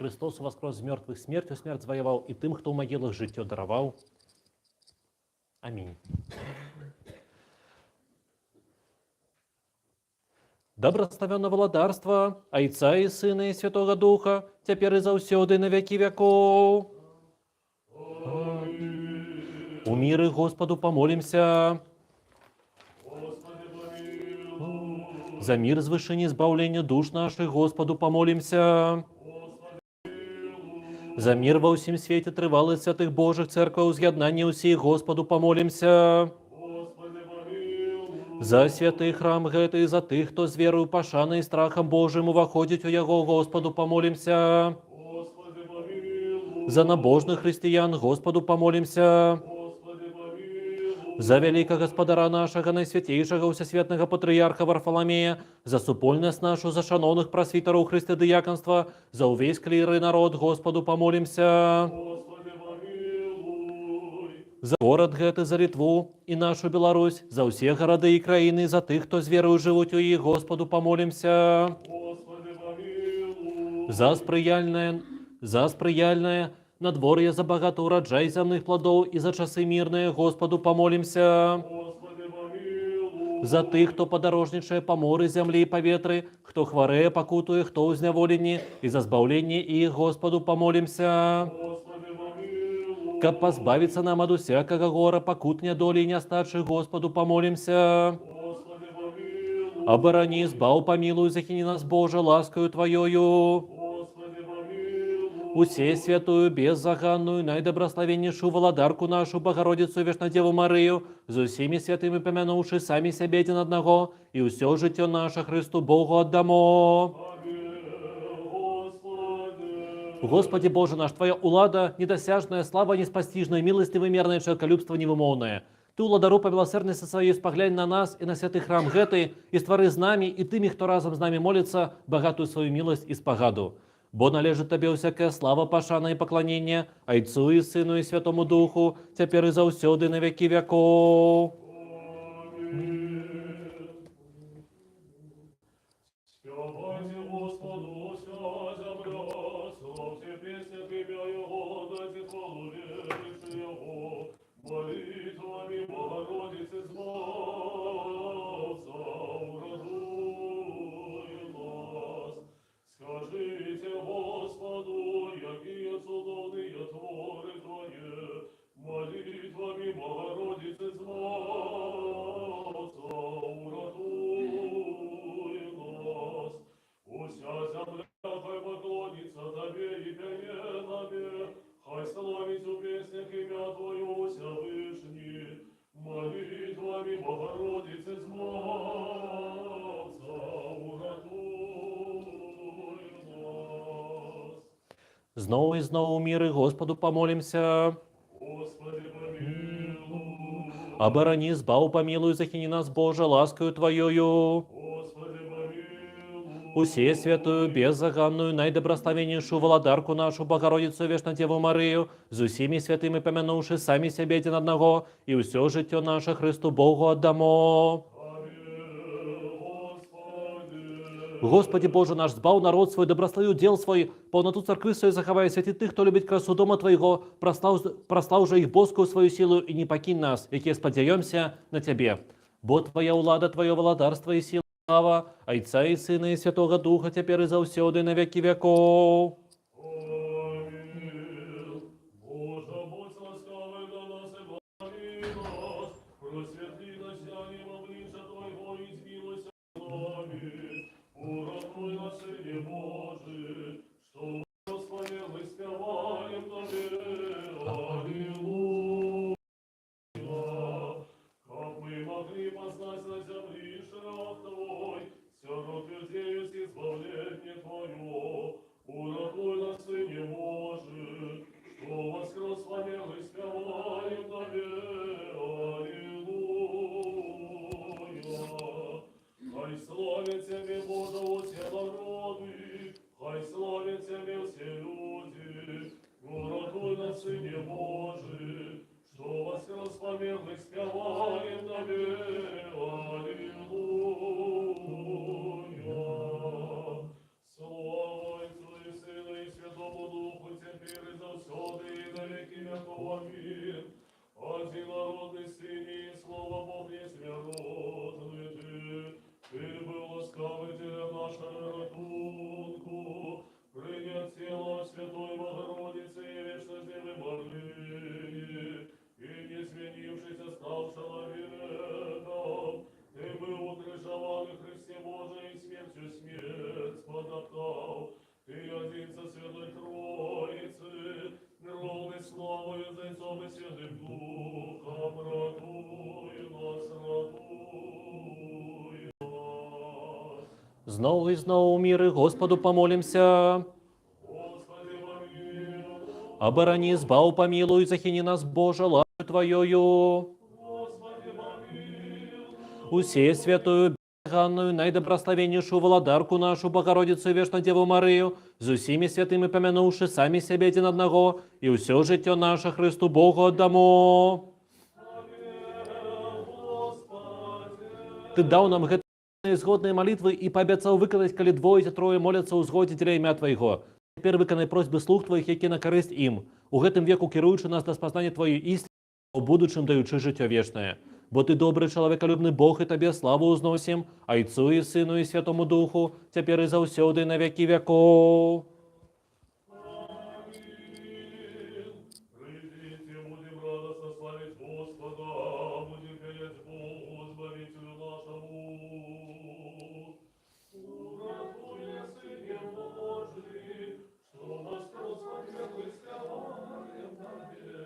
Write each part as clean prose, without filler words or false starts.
Христос воскрес з мертвых, смертю смерть завоевал, и тым, кто в могилах житье даровал. Аминь. Доброставенно владарство, Отца и Сына и Святого Духа, теперь и заўсёды на веки веков. У миры Господу помолимся. За мир звышения избавления душ наших Господу помолимся. За мир во всем свете тривалых святых Божих церкваў з'яднання усіх Господу помолимся. За святый храм гэты, за тых, хто з верою, пашанай і страхам Божим уваходить у яго, Господу помолимся. За набожных християн Господу помолимся. За великого Господара нашего, найсвятейшего всесветного патриарха Варфоломея, за супольность нашу, за шановных просвитеров христиадиаконства, за увесь клир и народ Господу помолимся. За город гэты, за Литву и нашу Беларусь, за все города и краины, за тых, кто с верою живут у их, Господу помолимся. За сприяльное надворье, за богатый урожай земных плодов и за часы мирные, Господу помолимся. За тых, кто подорожничает по морю, земли и по ветры, кто хворее, покутує, кто у зневолении, и за збавление их, Господу помолимся. Как позбавиться нам от всякого гора, покутня доли и неостатших, Господу помолимся. Оборони, избав, помилуй, захини нас, Боже, ласкою Твоею. Усе святую, беззаганную, найдобрословеннейшую владарку нашу, Богородицу, Вешнодеву Марию, за всеми святыми помянувши сами себе один одного, и все житье наше Христу Богу отдамо. Господи Боже наш, Твоя улада, недосяжная, слава неспостижная, милость невымерная, человеколюбство невымовное. Ты, уладару по милосердности своей, споглянь на нас и на святый храм гэты, и створи з нами, и тыми, кто разом с нами молится, богатую свою милость и спогаду. Бо належит Тебе всякая слава, пошана и поклонение, Отцу и Сыну и Святому Духу, теперь и заусёды на веки веков. Знову и знову миры Господу помолимся. Оборони, збав, помилуй, захини нас, Боже, ласкою Твоею. Усе святую, беззаганную, найдобрословеннейшую владарку нашу, Богородицу, Вешнодеву Марию, за всеми святыми помянувши сами себе один одного, и все житье наше Христу Богу отдамо. Господи Боже наш, збав народ свой, добрословил дел свой, полноту церкви своей заховай, святи тых, кто любит красу дома Твоего, прослав же их боскую свою силу, и не покинь нас, яке сподяемся на Тебе. Бо Твоя улада, Твое владарство и сила, слава, Отца и Сына и Святого Духа, теперь и заусёды на веки веков. со Святой Троицы, мировной славою за Отцом и Святым Духом, радуй нас, радуй нас. Знову і знову в міри Господу помолимся. Господи, помилуй, Оборони, збав, помилуй, захини нас, Боже, ласкою Твоею. Господи, помилуй, Усе святую, безганную, наидобрословеннейшую владарку нашу, Богородицу и Вешну Деву Марию, за усими святыми помянувши сами себе один одного, и все житье наше Христу Богу отдамо. Ты дал нам гэтые исходные молитвы и пообещал выконать, коли двое и трое молятся у згоді для ім'я Твоего. Теперь выконай просьбы слуг Твоих, які на користь им. У гэтым веку кіруючи нас до спознания Твоей истины, у будущем даючи життя вічне. Бо Ти добрий, чоловіколюбний Бог, і Тобі славу узносим, Отцу і Сину і Святому Духу, тепер і завсюди на веки веков. придите, будем радостно славить Господа, будем петь Богу, Избавителю нашему. Уратуй, Сыне Божий, что воскрес от мертвых славаем Тебе.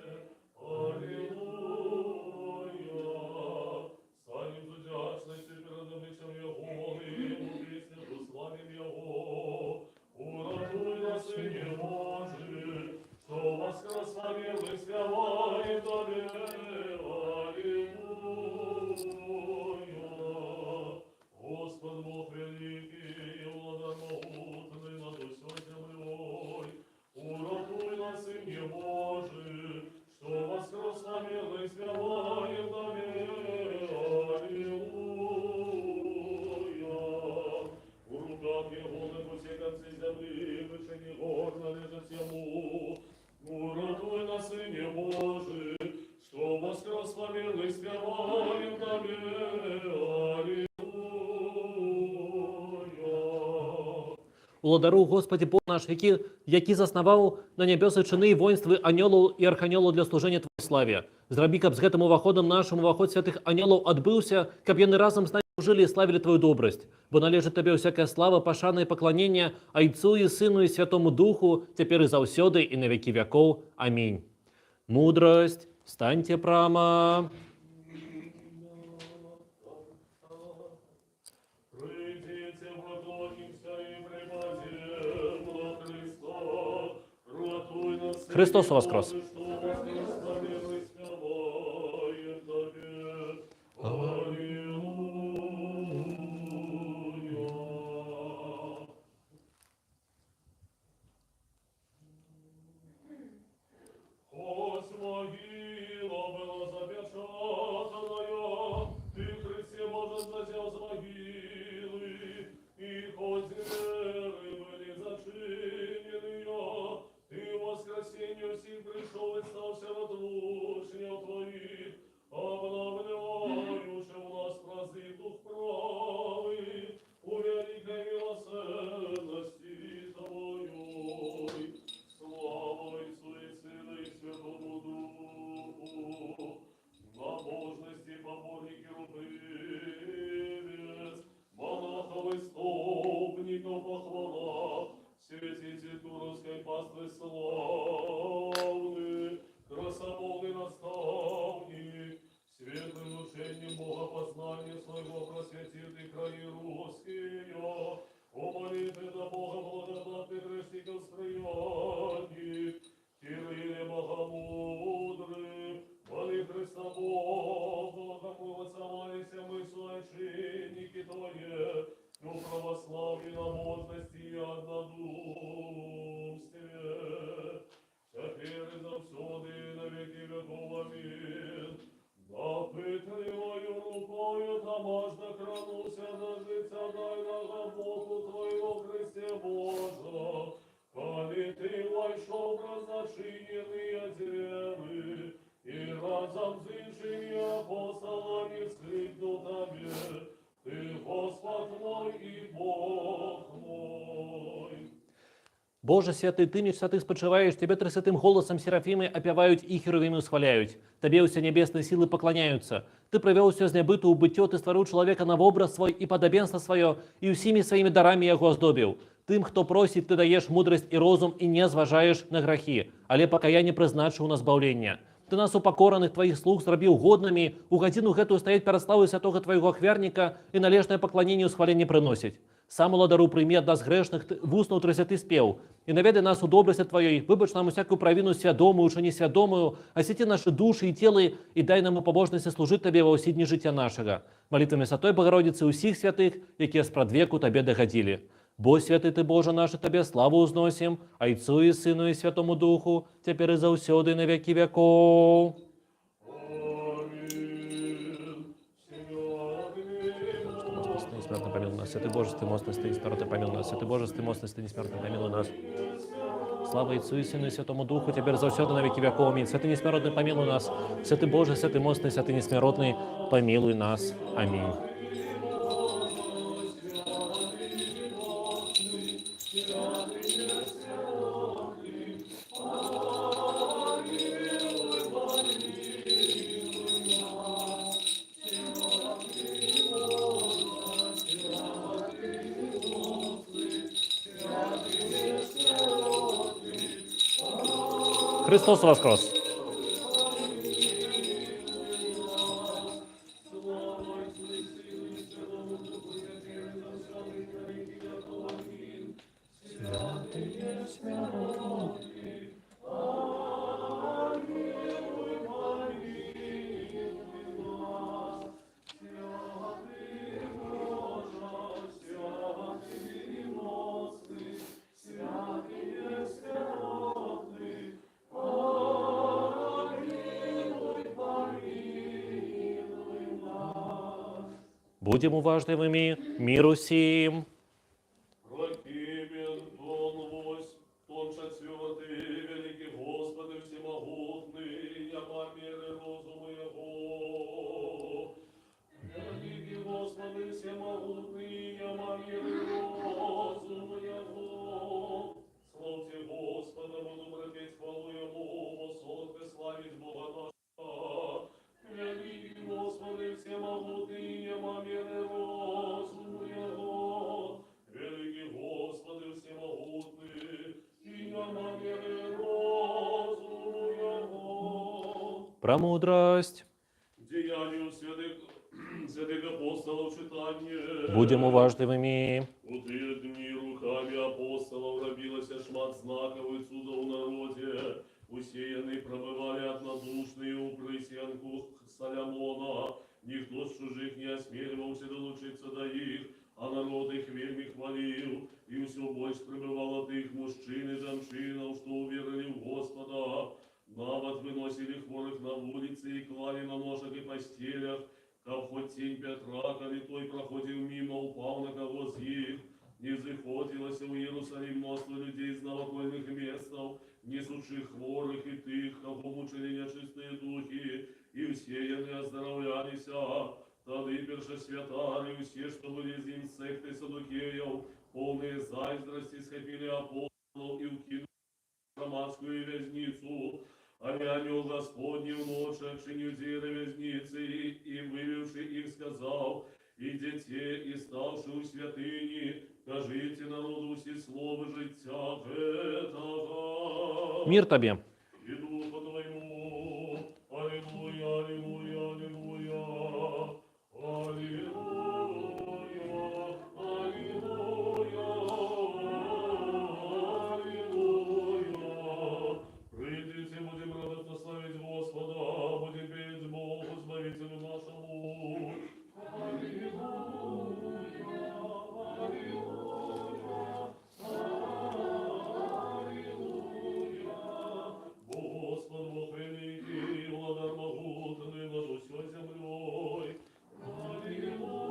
Аллилуйя. Станем з удячностью перед обличием Его, и Ему песню славим Его. Уратуй нас, Сыне Божий, что воскрес помилуй, славаем Тебе. Аллилуйя. Господь Бог великий, и владар могутный над усей землей. Уратуй нас, Сыне Божий, что воскрес помилуй, славаем Тебе. Аллилуйя. В руках Его на все концы земли, выше Него належит Ему. Уратуй нас, Сыне Божий, что воскрес помилуй, славаем Тебе. Аллилуйя. Уладару, Господи, Бог наш, які заснаваў на нябёсы чыны і воінствы анёлаў і арханёлаў для служэння Твоей славе. Зрабі, каб з гэтым уваходам нашым уваход святых анёлаў адбыўся, каб яны разам з намі служылі і славілі Твою добрасць. Бо належыць Табе ўсякая слава, пашана і пакланенне Отцу і Сыну і Святому Духу, цяпер і заўсёды і на векі вякоў. Амінь. Мудрасць, станьте прама. Придите, поклонимся и припадем на Христа. Ратуй нас, Христос воскрес! что воскрес помилуй, славаем Тебе. Аллилуйя. Хоть могила была запечатанная, Ты, Христе, может, затем с могилы, и хоть двери были зачинены, Ты в воскресенье сим пришел и стався во тлушнях Твоих, обновляючи в нас праздный дух правый, у великой милосердности Твоей. Слава Отцу и Сыну и Святому Духу, набожности поборники рубывец, монахов и стопников похвала, святитель Туровской паствы славный, красомолный наставник, светлым учением Бога познания своего просветил ты краи русские, о молитве до Бога благодатных грешников сприяни, Кирилле Богомудрым, моли Христа Бога, кому воцеловались мы священники Твои, ну православие, набожности и однодумстве. Теперь и завсёды и на веки веков. Аминь. Допытливою рукою домашно крануся дожиться дальнего Богу Твоего, Христе Божа, коли Ты вошел в разночиненные двери, и разом с іншими апостолами скрикну Тебе, Ты Господь мой и Бог мой. Боже святый, Ты між святых спочиваєш, Тебе трисвятым голосом серафимы опявают и херувимы усхваляют. Тебе усе небесные силы поклоняются. Ты привел все з небыту у бытие, Ты створил человека на образ свой и подобенство свое, и усими своими дарами его оздобил. Тим, хто просить, Ти даєш мудрость і розум, і не зважаєш на грахи, але покаяння призначив на збавлення. Ти нас упокорених Твоїх слуг зробив годними, у годину гэтую стоять перед славою святого Твоего хверника і належне поклоніння і усхвалення приносить. Сам уладару прийми от нас грешних в устну тридцяти спів, і наведи нас у добрості Твоєї, вибач нам усяку провину свядомую, чи несвядомую, освяти наші душі і тіли, і дай нам у побожності служити Тобі во усі дні життя нашого. Молитвами Святой Богородицы усіх святих, які спрадвеку Тобі догодили. Бо святий Ти, Боже наш, Тебе славу узносим, Отцу и Сыну и Святому Духу, теперь и заусёды и на веки веков. Мостный, смертно помилуй нас. Святый Боже, Ты мостный, Ты смертно помилуй нас. Святый Боже, Ты мостный, Ты смертно помилуй нас. Слава Отцу и Сыну и Святому Духу, теперь заусёды на веки веков. Аминь. Святый несмиротный, помилуй нас. Святый Боже, Святый мостный, Святый несмиротный, помилуй нас. Аминь. Христос воскрес! Будем уважливыми миру сим. Прокимен тон вось, тонша святый, великий Господи всемогутный, яма меры розуму Его. Великий Господи всемогутный, яма меры розуму Его. Славьте Господа, буду пропеть хвалу Ему, восотка славить Бога нашего. Великий Господи всемогутный, яма меры розуму Его. Великий Господи всемогутный, и яма меры розуму Его. Премудрость. Деянию святых апостолов читание. Будем уважливыми. У тих дні руками апостолов робилося шмат знаков и чудов в народе. Усеянные пробывали однодушные у присянку Соломона. Никто с чужих не осмеливался долучиться до их, а народ их вельми хвалил. И все больше прибывало тих мужчин и женщин, что уверовали в Господа. Навод выносили хворых на улице и клали на ножах и постелях. Как хоть тень Петра, коли той проходил мимо, упал на кого з их. Не заходилось в Иерусалим множество людей из новокольных местов, несущих хворых и тых, кого мучили нечистые духи, и все они оздоровлялись. Тады перша святары, все, что были из ним секты садукеев, полные зайздрости, схопили апостолов и укинули в Романскую вязницу. А ангел Господний в ночь, чинюзи на вязнице, и вывевший их сказал: «Идите и ставши у святыни, кажите народу все слова життя этого». Мир Тобі. И духу Твоему. Аллилуйя, аллилуйя, аллилуйя. Аллилуйя, аллилуйя, аллилуйя. Придите, будем радостно славить Господа, будем петь Богу, Избавителю нашему. Аллилуйя, аллилуйя, Господь Бог великий, владар могутный над усей землей. Аллилуйя,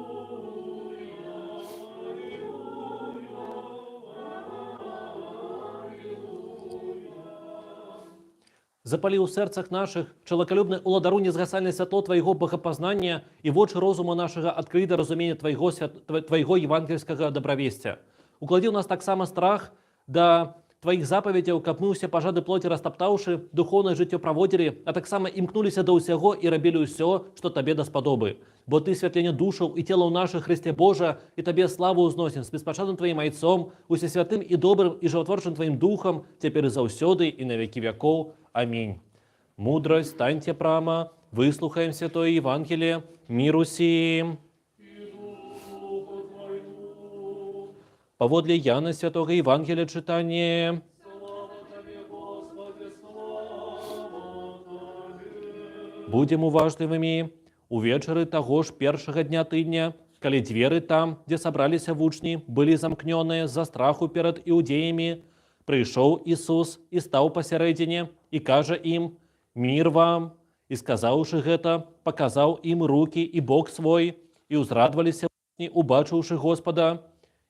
Запали у серцах наших, человеколюбне уладару незгасальне святло Твоего богопознания и в очи розума нашего открыть до разумения Твоего евангельского добровестия. Уклади у нас так само страх, да твоих заповедяў, каб мы ўсе пажады плоці растаптаўшы, духоўнае жыццё праводзілі, а таксама імкнуліся да ўсяго і рабілі ўсё, што табе даспадобы. Бо ты святленне душаў і целаў нашых, Христе Божа, і табе славу ўзносім з беспачатным тваім айцом, усесвятым і добрым і жыватворчым тваім духам, цяпер і заўсёды і на векі вякоў. Амінь. Мудрасць, станьте прама, выслухаем святое Евангелие, мир усім. Паводле Яна святого Евангелия читание. Будем уважлівымі. Увечары таго ж першага дня тыдня, калі дзверы там, дзе сабраліся вучні, былі замкнёныя з-за страху перад іудеямі, прыйшоў Ісус і стаў пасярэдзіне і кажа ім: «Мір вам!» І сказаўшы гэта, паказаў ім рукі і бок свой, і ўзрадваліся вучні, убачыўшы Господа.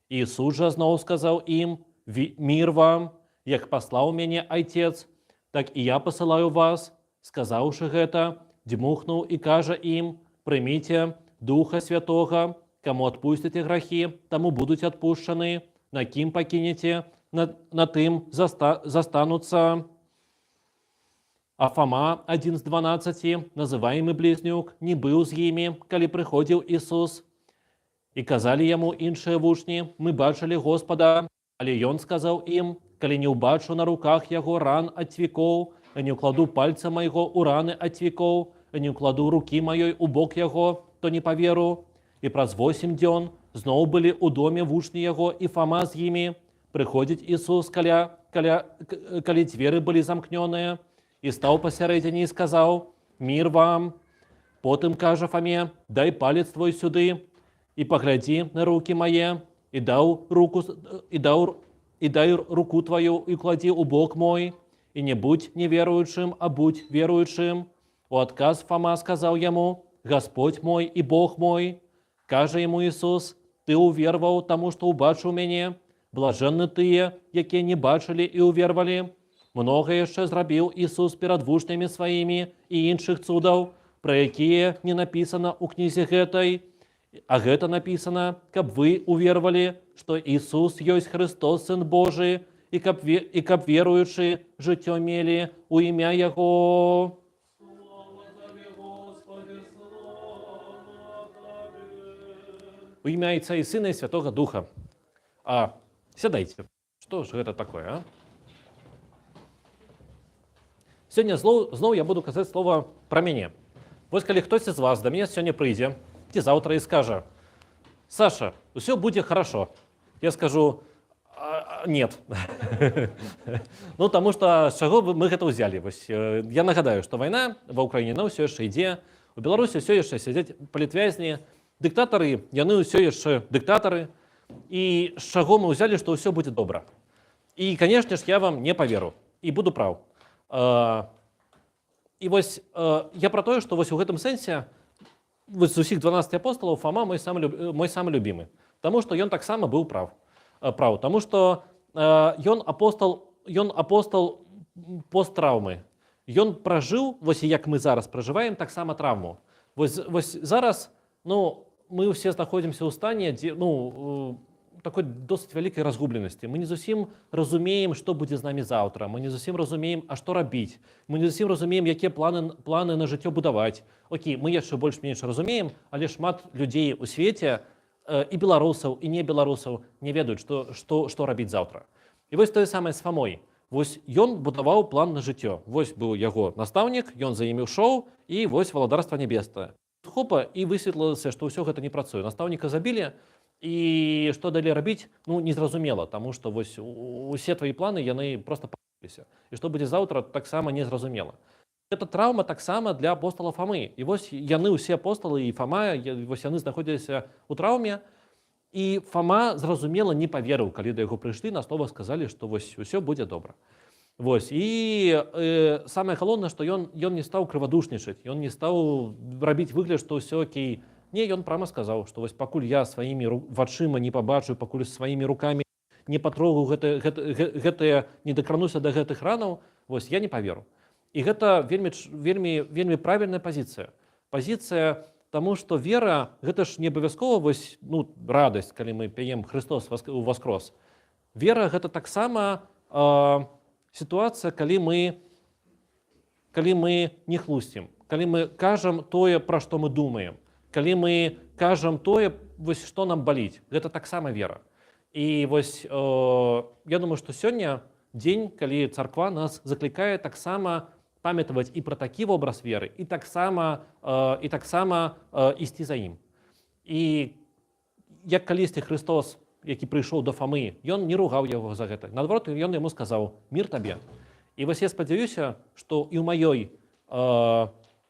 Ісус жа зноў сказаў ім: «Мір вам! Як паслаў мяне Айцец, так і я пасылаю вас». Сказаўшы гэта, дзьмухнуў і кажа ім: «Прыміце Духа Святога, каму адпусціце грахі, таму будуць адпушчаны, на кім пакінеце, на тым застануцца». А Фома, адзін з 12, называемы блізнюк, не быў з імі, калі прыходзіў Ісус. І казалі яму іншыя вучні: «Мы бачылі Господа». Але ён сказаў ім: «Калі не ўбачу на руках яго ран ад цвікоў, а не ўкладу пальца майго ў раны ад цвікоў, а не ўкладу рукі маёй у бок яго, то не паверу». І праз 8 дзён зноў былі ў доме вучні яго і Фома з імі. Прыходзіць Ісус, калі дзверы былі замкнёныя, і стаў пасярэдзіне і сказаў: «Мір вам!» Потым кажа Фоме: «Дай палец твой сюды і паглядзі на рукі мае, і дай руку твою і кладзі ў бок мой, і не будь неверуючым, а будь веруючым». У адказ Фома сказаў яму: «Господь мой і Бог мой». Кажа яму Ісус: «Ты уверваў, таму што ўбачыў мяне. Блажэнны тыя, якія не бачылі і увервалі». Многа яшчэ зрабіў Ісус перад вучнямі сваімі і іншых цудаў, пра якія не напісана ў кнізе гэтай. А гэта напісана, каб вы увервалі, што Ісус ёсць Христос, Сын Божы, і каб веруючы жыццё мелі ў імя Яго. У імя Отца і Сына і Святога Духа. Сядайце. Што ж гэта такое, Сёння зноў я буду казаць слова пра мяне. Вось калі хтосьці з вас да мяне сёння прыйдзе, ці заўтра і скажа: «Саша, усё будзе хорошо». Я скажу: «Нет». Ну, таму што з чаго мы гэта ўзялі? Я нагадаю, што вайна ва ўкраіне ўсё яшчэ ідзе, у Беларусі ўсё яшчэ сядзяць палітвязні, дыктатары, яны ўсё яшчэ дыктатары. І з чаго мы ўзялі, што ўсё будзе добра? І, канешне ж, я вам не паверу і буду прав. І вось я пра тое, што вось у гэтым сэнсе з усіх 12 апостолаў Фома мой самы любімы. Таму што ён таксама быў прав. Таму што ён апостол посттраўмы. Ён пражыў, вось як мы зараз пражываем, таксама траўму. Вось зараз мы ўсе знаходзімся ў стане, дзе такой досыць вялікай разгубленасці. Мы не зусім разумеем, што будзе з намі заўтра. Мы не зусім разумеем, а што рабіць. Мы не зусім разумеем, якія планы на жыццё будаваць. Окей, мы яшчэ больш-менш разумеем, але шмат людзей у свеце, і беларусаў, і не беларусаў, не ведаюць, што рабіць заўтра. І вось тое самае з Фомой. Вось ён будаваў план на жыццё. Вось быў яго настаўнік, ён за імі ішоў, і вось валадарства нябеснае. Хопа, і высветлілася, што ўсё гэта не працуе. Настаўніка забілі, і што далей рабіць, незразумела, таму што вось усе твои планы, яны проста паліліся. І што будзе заўтра, таксама незразумела. Гэта траўма таксама для апостала Фомы. І вось яны ўсе апосталы і Фома, вось яны знаходзіліся ў траўме, і Фома, зразумела, не паверыў, калі да яго прыйшлі, на слова сказалі, што вось усё будзе добра. Вось, і самае галоўнае, што ён не стаў крывадушнічаць, ён не стаў рабіць выгляд, што ўсё окей. Не, ён прама сказаў, што вось пакуль я сваімі вачыма не пабачу, пакуль сваімі рукамі не патрогаю не дакрануся да гэтых ранаў, вось я не паверу. І гэта вельмі правільная пазіцыя. Пазіцыя, таму што вера, гэта ж не абавязкова радасць, калі мы пяем Христос воскрос. Вера гэта таксама ситуацыя, калі мы не хлусцім, калі мы кажам тое, пра што мы думаем, калі мы кажам тое, вось, што нам баліць, гэта таксама вера. І вось я думаю, што сёння дзень, калі царква нас заклікае таксама памятаваць і пра такі вобраз веры, і таксама ісці за ім. І як калісьці Христос, які прыйшоў да Фамы, ён не ругаў яго за гэта. Наадварот, ён яму сказаў: мір табе. І вось я спадзяюся, што і ў маёй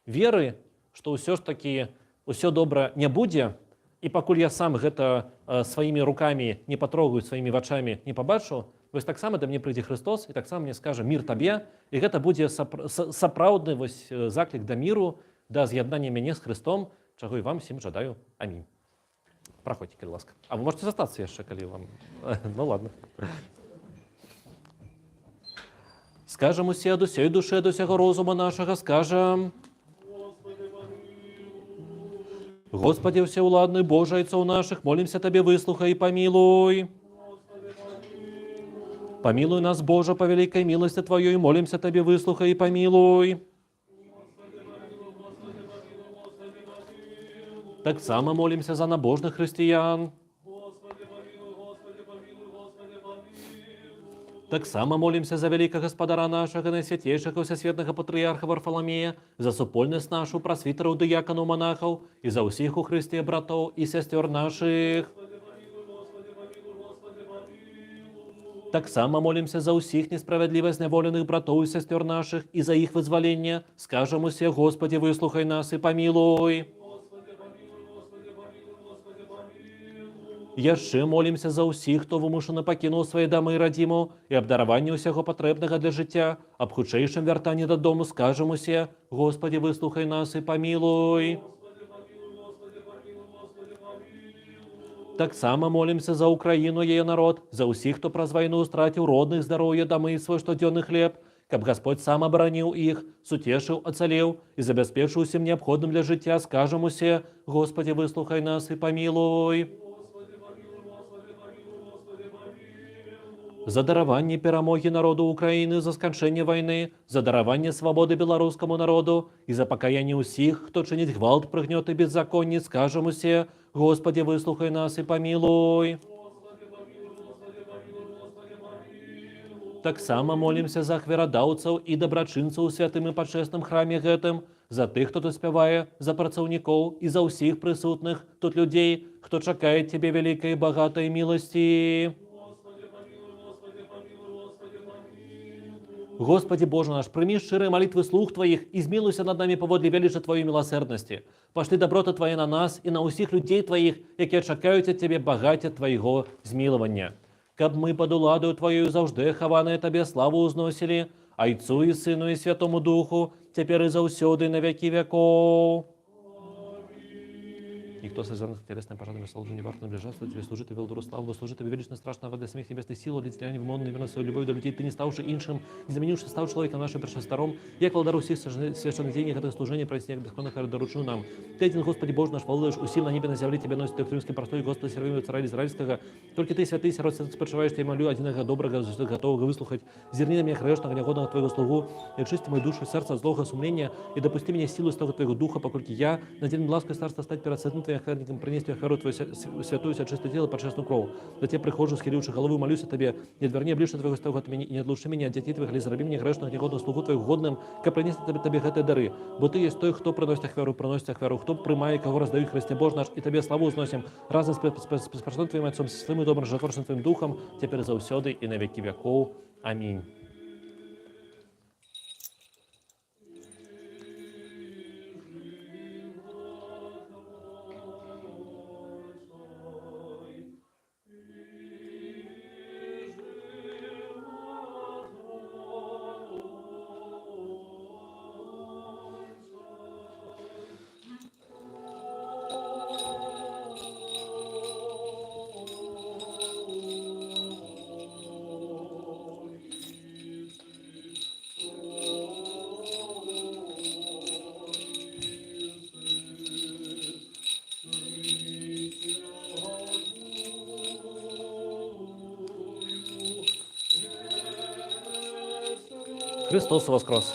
веры, што ўсё ж такі ўсё добра не будзе, і пакуль я сам гэта сваімі рукамі не патрогаю, сваімі вачамі не пабачу, вось таксама да мне прыйдзе Христос і таксама мне скажа: мір табе, і гэта будзе сапраўдны вось заклік да міру, да з'яднання мяне з Христом, чаго і вам всім жадаю. Амінь. Праходзьце, калі ласка. А вы можете застацца яшчэ, калі вам... Ну ладно. Скажем усе ад усёй душы, ад усяго розума нашага, скажем: Господи, всеуладный Боже, Отцов наших, молимся Тебе, выслухай и помилуй. Помилуй нас, Боже, по великой милости Твоей, молимся Тебе, выслухай и помилуй. Так само молимся за набожных христиан. Так само молимся за великого Господара нашего, наисвятейшего всесветного патриарха Варфоломея, за супольность нашу, просвитеров, диаконов, монахов, и за усіх у Христе братов и сестер наших. Так само молимся за усіх несправедливо зневоленных братов и сестер наших, и за их вызволение. Скажем усе: Господи, выслухай нас и помилуй. Яшчэ молимся за ўсіх, хто вымушана пакінуў свае дамы і радзіму, і абдараванне ўсяго патрэбнага для жыцця. Аб хутчэйшым вяртанні дадому скажам усе: Господи, выслухай нас і памілуй. Таксама молимся за Украіну, яе народ, за ўсіх, хто праз вайну страціў родных, здароўе, дамы і свой штодзённы хлеб, каб Господь сам абараніў іх, суцешыў, ацалеў і забяспечыў усім неабходным для жыцця. Скажам усе: Господи, выслухай нас і памілуй. За дараванне перамогі народу Украіны, за сканчэнне вайны, за дараванне свабоды беларускаму народу і за пакаянне ўсіх, хто чыніць гвалт, прыгнёт і беззаконні, скажам усе: Господи, выслухай нас і памілуй. Таксама молімся за ахвярадаўцаў і дабрачынцаў у святым і пачэсным храме гэтым, за тых, хто тут спявае, за працаўнікоў і за ўсіх прысутных тут людзей, хто чакае Цябе вялікай і багатай міласці. Господи Боже наш, прими шчырыя молитвы слуг Твоих и змилуйся над нами паводле веліча Твоей милосердности. Пошли доброты Твои на нас и на усіх людей Твоих, якія чакаюць ад Тебе багацця Твоего змилования. Каб мы под уладою Твоею заўжды хаваныя Табе славу узносілі, Айцу і Сыну і Святому Духу, цяпер і заўсёды на вякі вякоў. Никто созданных телесными пожарными служит, не варто наближаться, Тебе служит и велдуру славу, служит Тебе велично страшного для смех небесных сил, олицетворение вимонной верной своей любовью до людей, Ты не ставший иншим, не заменивший став человеком нашим першостором, як володару всех священных денег этого служения, проясни, как бесконных доручу нам. Ты один, Господи Боже наш, володаришь усим на небе, на земле, Тебе носит Римский простой, Господи, сервимого царя Израильского. Только Ты, святый, сирот, спочиваешь, Тебе молю, одиного доброго, готового выслухать, зерни на меня грешного, негодного Твоего слугу, и очисти мою душу, сердце, злого, сумления, и допусти меня силу из того Твоего духа, покольки я, наделен лаской царства стать перед святым Твоим охранником, принести Херу Твою святую, чистое тело, подчестную кровь. За Тебя прихожу, схиливши голову, молюсь о Тебе, не отверни ближше Твоего стога от меня, и не отлучи меня от детей Твоих, или зараби мне грешных, негодных слугу Твоих годным, как принести Тебе гэтые дары. Бо Ты есть той, кто приносит ахверу, кто примає, кого раздаю Христе Боже наш, и Тебе славу узносим, разом с Пресвятым Твоим Отцом, с Святым и добрым, животворчим Твоим Духом, теперь заусёды и на веки веков. Аминь. Христос воскрес!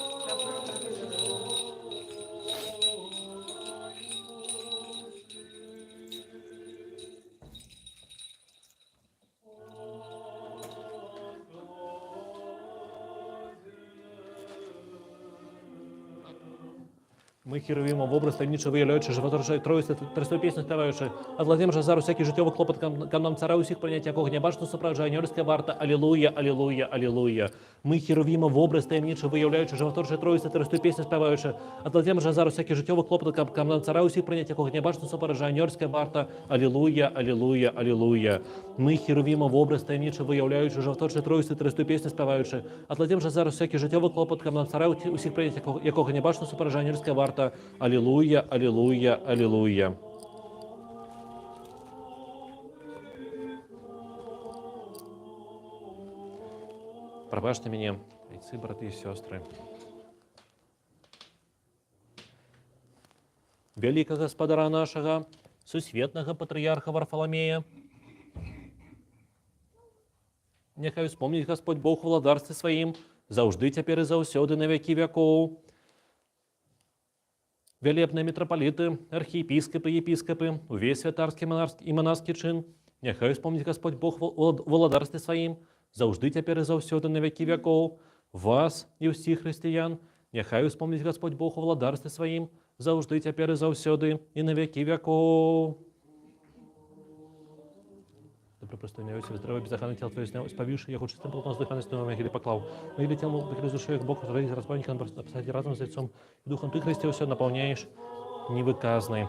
Ми херувимо в образ таємниче виявляючи, животорожай Троїці, трястой пісню співаючи, а владим же зараз всякий життєвий клопот кам нам цара усіх прийняття, якого небачно супражає ангельська варта. Алілуя, алілуя, алілуя. Ми херувимо в образ таємниче виявляючи, животорожай Троїці, трястой пісню співаючи, а владим же зараз всякий життєвий клопот кам нам цара усіх прийняття, якого небачно супражає ангельська варта. Алілуя, алілуя, алілуя. Ми херувимо в образ таємниче виявляючи, животорожай Троїці, трястой пісню співаючи, а владим же зараз всякий життєвий клопот кам нам цара усіх прийняття, якого небачно супражає ангельська варта. Аллилуйя, аллилуйя, аллилуйя. Пробачьте меня, отцы, браты и сестры. Великого Господаря нашего, Сусветного Патриарха Варфоломея, нехай вспомнить Господь Бог в владарстве Своим, завжди теперь и заўсёды на веки веков. Велебные митрополиты, архиепископы, епископы, весь святарский и монарский чин, нехай вспомнить Господь Бог в владарстве Своим, завжди теперь и заўсёды на веки веков, вас и всіх християн, нехай вспомнить Господь Бог в владарстве Своим, завжди теперь и заўсёды и на веки веков. Добропристойный Иосиф, здравый, безохранный тел Твое снял, исповивший его чистым полотном с дыханием на могиле поклал. Но или тем, выхрез душой, как Бог, родить разбойника, он посадил разум с лицом, и духом Ты, Христе, все наполняешь невыказный.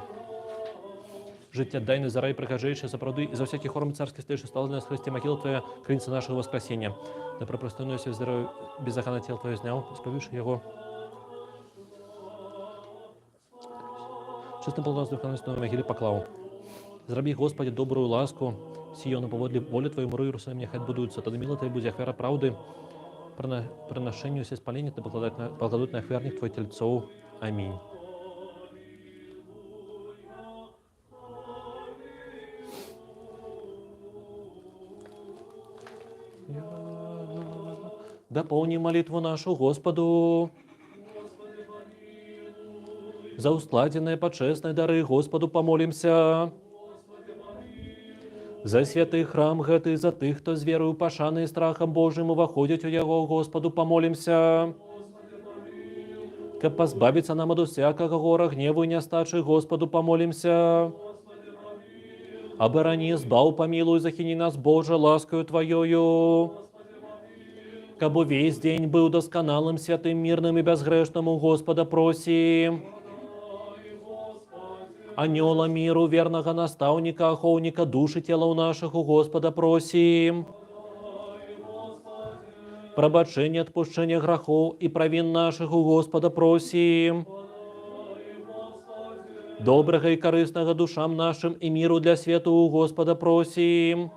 Життя дайны за рай прихожейший, за пруды, и за всякий хором царский стоишь, стал для нас Христе могила Твоя, крыница нашего воскресения. Добропристойный Иосиф, здравый, безохранный тел Твое снял, исповивший его чистым полотном с дыханием на могиле поклал. Зраби, Господи, добрую ласку, Сиону поводле воли Твою, миру Иерусалим, нехай будуется, тогда мило Твоя будет ахвяра правды, приношению все спаления, Ты покладут на ахвярник Твой тельцов. Аминь. Дополни молитву нашу Господу. За ускладенные почестные дары Господу помолимся. За святый храм гэты, за тых, хто з верою пашаны і страхам Божым уваходять у яго, Господу помолимся. Каб позбавиться нам от усякого гора, гневу и нястачы, Господу помолимся. Оборони, збав, помилуй, захини нас, Боже, ласкою Твоею. Каб увесь день был досконалым, святым, мирным и безгрешным, у Господа просим. Анёла миру, верного наставника, оховника души тела у наших, у Господа просим. Пробачение, отпущение грехов и провин наших, у Господа просим. Доброго и корыстного душам нашим и миру для свету, у Господа просим.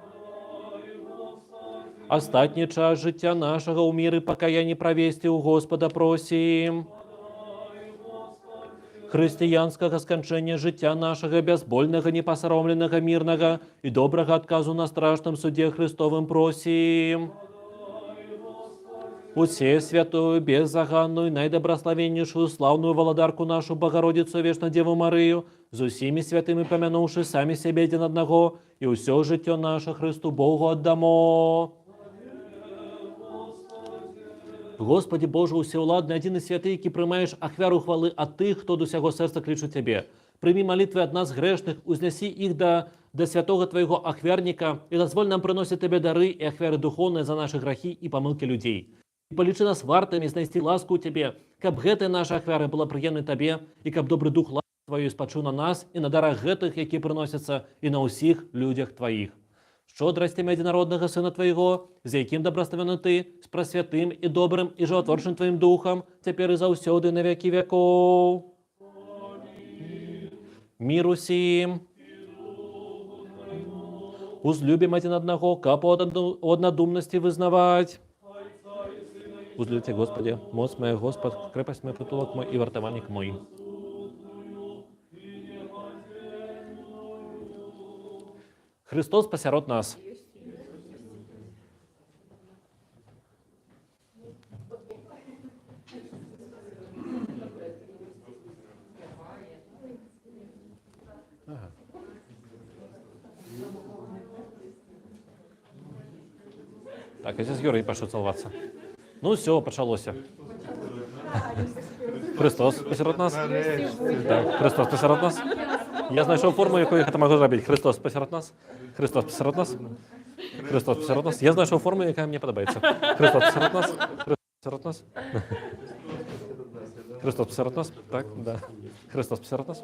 Остатний час життя нашего у мир и покаяние провести, у Господа просим. Християнского скончения життя нашего, безбольного, непосоромленного, мирного и доброго отказу на страшном суде Христовым просим. Усе святую, беззаганную, найдобрословеннейшую, славную володарку нашу, Богородицу, вечно Деву Марию, за усими святыми помянувши сами себе один одного, и усё життя наше Христу Богу отдамо. Господи Боже, усеуладный, один и святый, ки приймаєш ахвяру хвали от тих, хто до сього сердца кличуть Тебе. Прими молитвы от нас грешных, узнеси их до святого Твоего ахвярника, и дозволь нам приносить Тебе дары и ахвяры духовные за наши грехи и помилки людей. И полечи нас вартами, знайти ласку у Тебе, каб гэтая наша ахвяра была приємна Тебе, и каб добрый дух ласки Твоєї спочив на нас и на дарах гэтых, які приносяться, и на усіх людях Твоїх. Щодростям единородного Сына Твоего, за яким добрословенный Ты, с просвятым и добрым и животворчим Твоим Духом, теперь и заусёды на веки веков. Миру сим. Узлюбим один одного, капу однодумности вызнавать. Узлюбите, Господи, мост моя, Господь, крепость моя, притулок мой и вартовальник мой. Христос посеред нас. Так, отец Георгий пошел целоваться. Ну все, почалося. Христос посеред нас. Так, Христос посеред нас. Я знайшов форму, якою я це можу зробити. Христос посеред нас. Христос посеред нас. Христос посеред нас. Я знайшов форму, яка мені подобається. Христос посеред нас. Христос посеред нас. Христос посеред нас. Так, да. Христос посеред нас.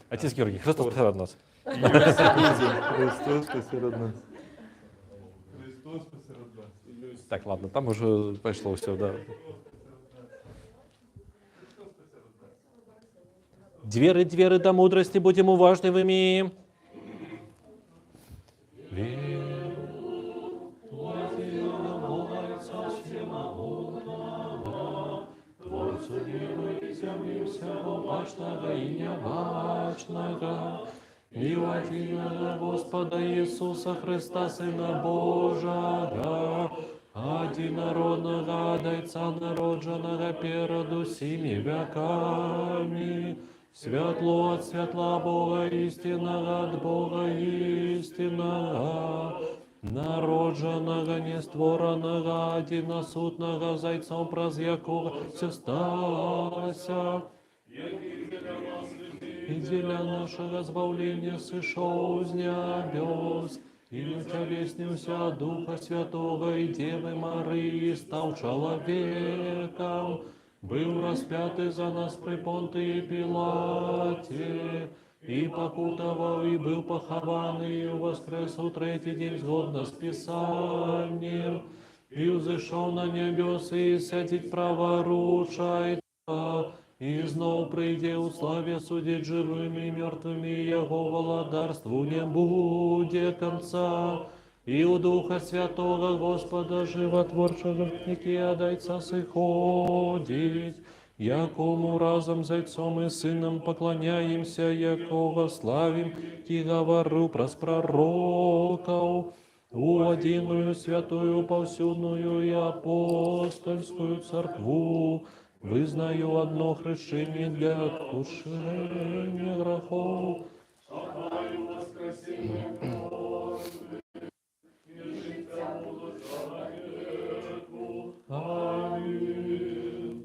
Отец Георгий, Христос посеред нас. Христос посеред нас. Христос посеред нас. Так, ладно, там уже пошло все, да. Двери, двери до мудрости, будем уважливыми. И у единого Господа Иисуса Христа, Сына Божия, одинородного Отца народженного переду всеми веками, светло от светла Бога истинного, от Бога истинного, народженного, нестворенного, одиносутного, зайцом проз якого все сталося, и для нашего избавления сошел с небес, и утелеснился от Духа Святого и Девы Марии, стал человеком, был распятый за нас при Понтии Пилате, и покутовал, и был похован, и воскрес у третий день сгодно с Писанием, и взошел на небеса, и сядет праворучай, и знов прийде у славе судить живыми и мертвыми, Его владарству не будет конца. И у Духа Святого Господа Животворчего отдайца сыходить, якому разом с Отцом и Сыном поклоняемся, якого славим, и говорю прос пророков, у одиную святую повсюдную и апостольскую церкву, вызнаю одно хрещение для отпущения грехов.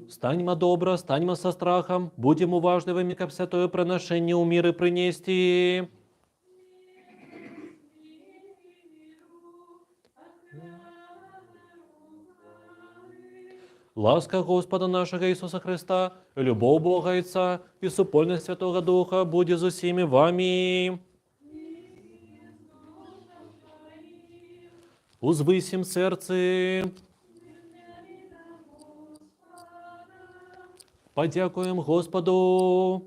Станьмо добро, станьмо со страхом, будем уважливыми, как святое приношение у мира принести. Ласка Господа нашего Иисуса Христа, любовь Бога Отца и супольность Святого Духа будет за всеми вами. Узвысим сердце. Подякуем Господу.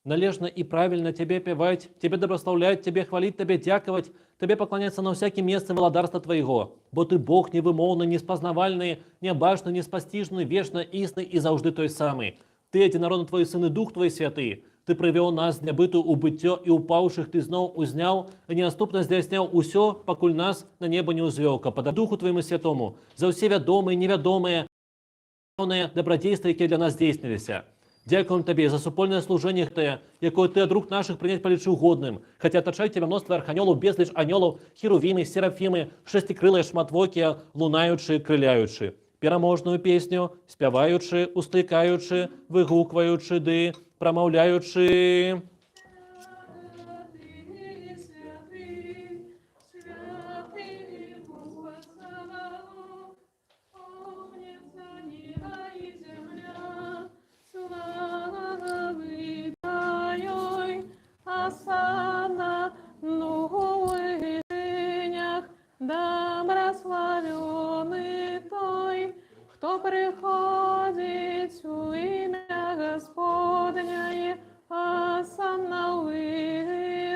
Належно и правильно Тебе певать, Тебе добрословлять, Тебе хвалить, Тебе дяковать, Тебе поклоняться на всяким местом владарства Твоего. Бо Ты Бог невымовный, неспознавальный, необашный, неспостижный, вечно истный и завжди той самый. Ты, единородный Твой Сын и Дух Твой Святый, Ты привел нас для быту у быття и упавших Ты знов узнял, и неоступно здійсняв усё, покуль нас на небо не узвел. Подай Духу Твоему Святому, за все ведомые и неведомые добродействия, які для нас здійснилися. Дякуємо Тобі за супольне служення Те, якое Ти от рук наших прийнять полічи угодним. Хотя оточать Тебе множество арханьолов, безліч аньолов, херувими, серафими, шестикрилые шматвокі, лунаючи, криляючи. Пераможную песню, спяваючи, устикаючи, вигукваючи ди, промовляючи. Кто приходит у имя Господне, осанновый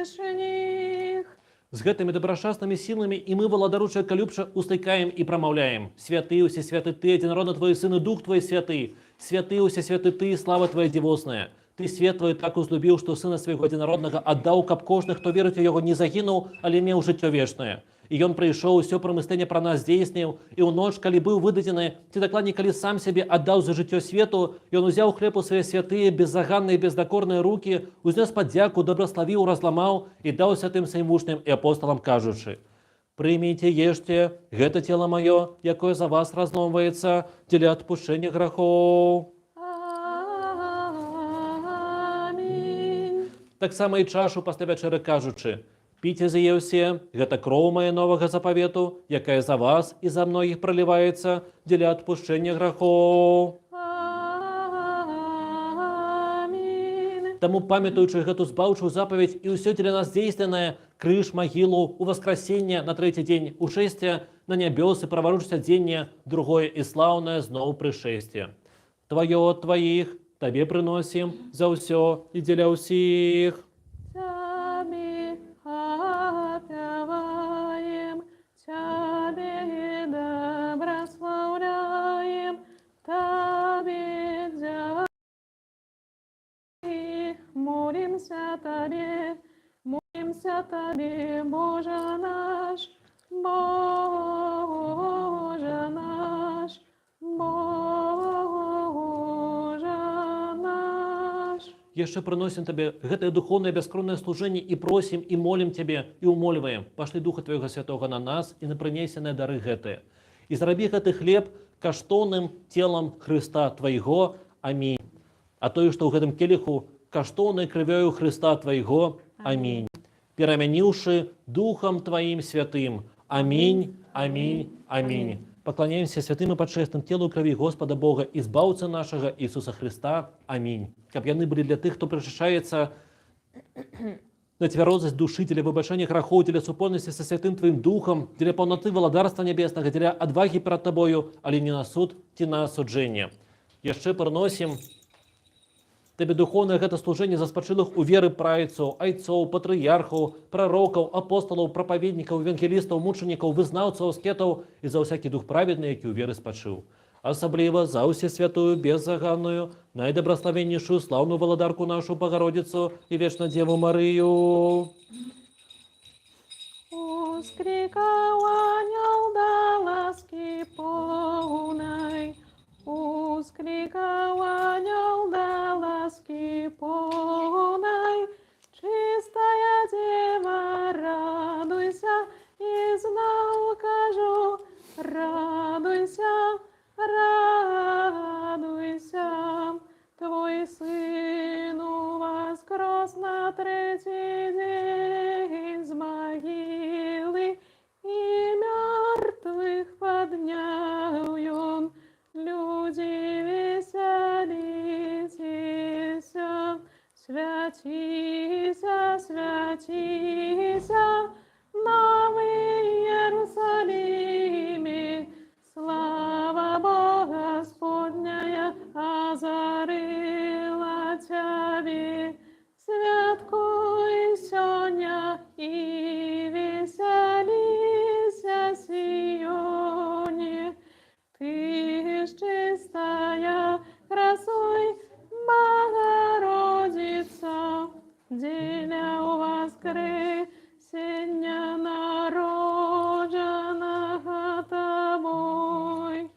грешних. З гэтымі добрашчаснымі сіламі і мы, валадару чалавекалюбча, устыкаем і прамаўляем. Святы, усе святы ты, адзінародны твой сын і дух твой святы. Святы, усе святы ты, слава твоя дзівосная. Ты свет твой так узлюбіў, што сына свайго адзінароднага аддаў, каб кожны, хто верыць у яго, не загінуў, але меў жыццё вечнае. І ён прыйшоў, усё прамыслення пра нас здзейсніў, і ў ноч, калі быў выдадзены, ці дакладней, калі сам сябе аддаў за жыццё свету, ён узяў хлеб у свае святыя, беззаганныя, бездакорныя рукі, узнёс падзяку, добраславіў, разламаў і даў святым сваім вучням і апосталам, кажучы: «Прыміце, ешце, гэта цела маё, якое за вас разломваецца дзеля адпушчэння грахоў». Амінь. Таксама і чашу пасля вячэры кажучы: «Піце з яе ўсе, гэта кроў мая новага запавету, якая за вас і за многіх праліваецца дзеля адпушчэння грахоў». Амінь. Таму, памятаючы гэту збаўчую запаведь і ўсё дзеля нас дзейсненае, крыж, магілу, уваскрасенне на трэці дзень, ушэсце на нябёсы, праварушыць адзенне, другое і слаўнае зноў прышэсце. Тваё ад тваіх, табе прыносім за ўсё і дзеля ўсіх. Тебе опеваем, Тебе доброславляем, Тебе дяки, молимся Тебе, Боже наш, Боже наш, Боже наш. Яшчэ прыносім табе гэтае духоўнае бяскроннае служэнне і просім і молім цябе і умольваем. Пашлі Духа Твайго Святога на нас і на прынесеныя дары гэтыя. І зрабі гэты хлеб каштоўным целам Хрыста Твайго. Амінь. А тое, што ў гэтым келіху, каштоўнай крывёю Хрыста Твайго. Амінь. Перамяніўшы Духам Тваім святым. Амінь, амінь, амінь. Пакланяемся святым і пачэсным телу і крыві Господа Бога і збаўцы нашага Ісуса Христа. Амінь. Каб яны былі для тых, хто прычашаецца на цвярозасць душы, дзеля выбачэння грахоў, дзеля супольнасці са святым Тваім Духам, дзеля паўнаты валадарства нябеснага, дзеля адвагі перад Табою, але не на суд ці на асуджэнне. Яшчэ прыносім Табе духоўнае гэта служэнне за спачылых у веры прайцаў, айцоў, патрыярхаў, прарокаў, апосталаў, прапаведнікаў, евангелістаў, мучанікаў, вызнаўцаў, аскетаў і за ўсякі дух праведны, які ў веры спачыў. Асабліва за ўсе святую, беззаганную, найдабраславеннейшую, слаўную валадарку нашу Богородицу і вечна Деву Марыю. Ускрикал ангел да ласки полной, ускрикал ангел да ласки полной, чистая дева, радуйся, и знал, кажу, радуйся, радуйся, твой сын воскрес на третий день из могилы, и мертвых поднял он. Люди, веселитесь, святися, святися, новый Иерусалиме, слава Бога Господня озарила тебе, святкуй сёння и веселися, Сионе. Ты ж чистая красой Богородица, деля воскресения народженого Тобой.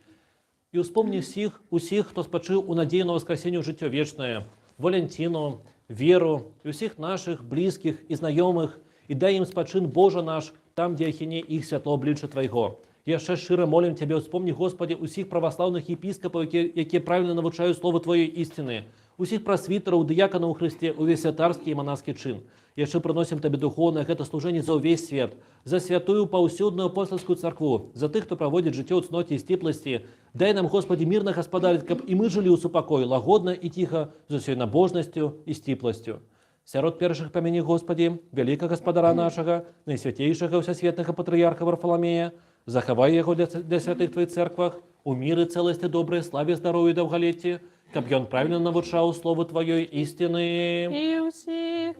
І успомні усіх, хто спачыў у надзею на воскресенне ў жыццё вечнае, Валянціну, Веру і усіх нашых блізкіх і знаёмых, і дай ім спачын Божа наш, там, дзе ахіне іх святло аблічча Твайго. Яшчэ шчыра молім Цябе, успомні, Господі, усіх праваслаўных епіскапаў, якія правільна навучаюць словы Твоёй ісціны, усіх прасвітараў, дыяканаў у Хрысце, увесь святарскі і манаскі чын. Яшчэ прыносім Табе духоўнае гэта служэнне за ўвесь свет, за святую паўсюдную апостольскую царкву, за тых, хто праводзіць жыццё ў цноце і сціпласці. Дай нам, Господі, мірна гаспадарыць, каб і мы жылі ў супакоі, лагодна і ціха, з усёй набожнасцю і сціпласцю. Сярод першых памяні, Господі, вялікага гаспадара нашага, найсвяцейшага ўсясветнага патрыярха Варфаламея, захавай яго для святых Твоих церквах, у міры, цэласці, добрай, славе, здароўі, даўгалецці, каб ён правільна навучаў словы Тваёй ісціны. И у всех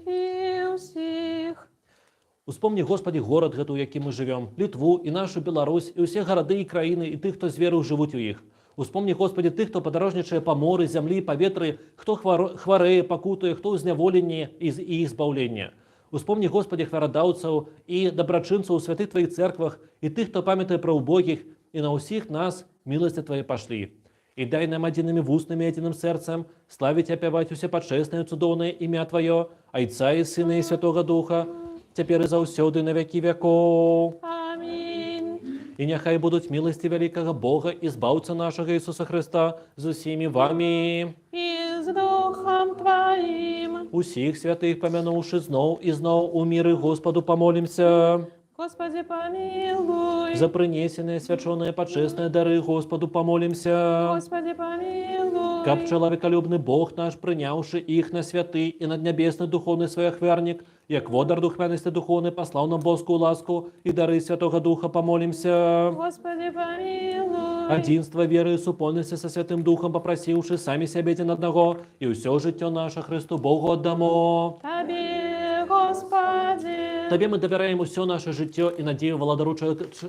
усіх. Успомни, Господи, город гэты, у якім мы живем, Литву і нашу Беларусь, і ўсе гарады і краіны, і тых, хто з верою жывуць у іх. Успомни, Господи, тых, хто падарожнічае па моры, зямлі, паветры, хто хварэе, пакутуе, хто ў зняволенні і іх збаўлення. Успомни, Господи, хварадаўцаў і дабрачынцаў у святых Тваіх церквах, і тых, хто памятае пра убогіх, і на ўсіх нас милости Твои пашлі. І дай нам адзінымі вуснамі, адзіным сэрцам славіць і апяваць усе пачэснае цудоўнае імя Тваё, Айца і Сына і Святога Духа, цяпер і заўсёды на вякі вякоў. Амінь. І няхай будуць міласці вялікага Бога і збаўца нашага Ісуса Христа з усімі вамі. І з Духом Твоїм. Усіх святых памянуўшы зноў і зноў у міры Господу памолімся. Господи, помилуй. За прынесеныя свячоныя пачэсныя дары Господу памолімся. Господи, помилуй. Каб чалавекалюбны Бог наш, прыняўшы іх на святы і наднябесны духовны свой ахвярнік, як водар духмянасці духовны паслаў нам боскую ласку і дары Святога Духа памолімся. Господи, помилуй. Адзінства веры і супольнасці са Святым Духам папрасіўшы самі сябе адзін аднаго, і ўсё жыццё наша Христу Богу аддамо. Табе, Господи. Табе мы давяраем усё наше жыццё і надзею валадару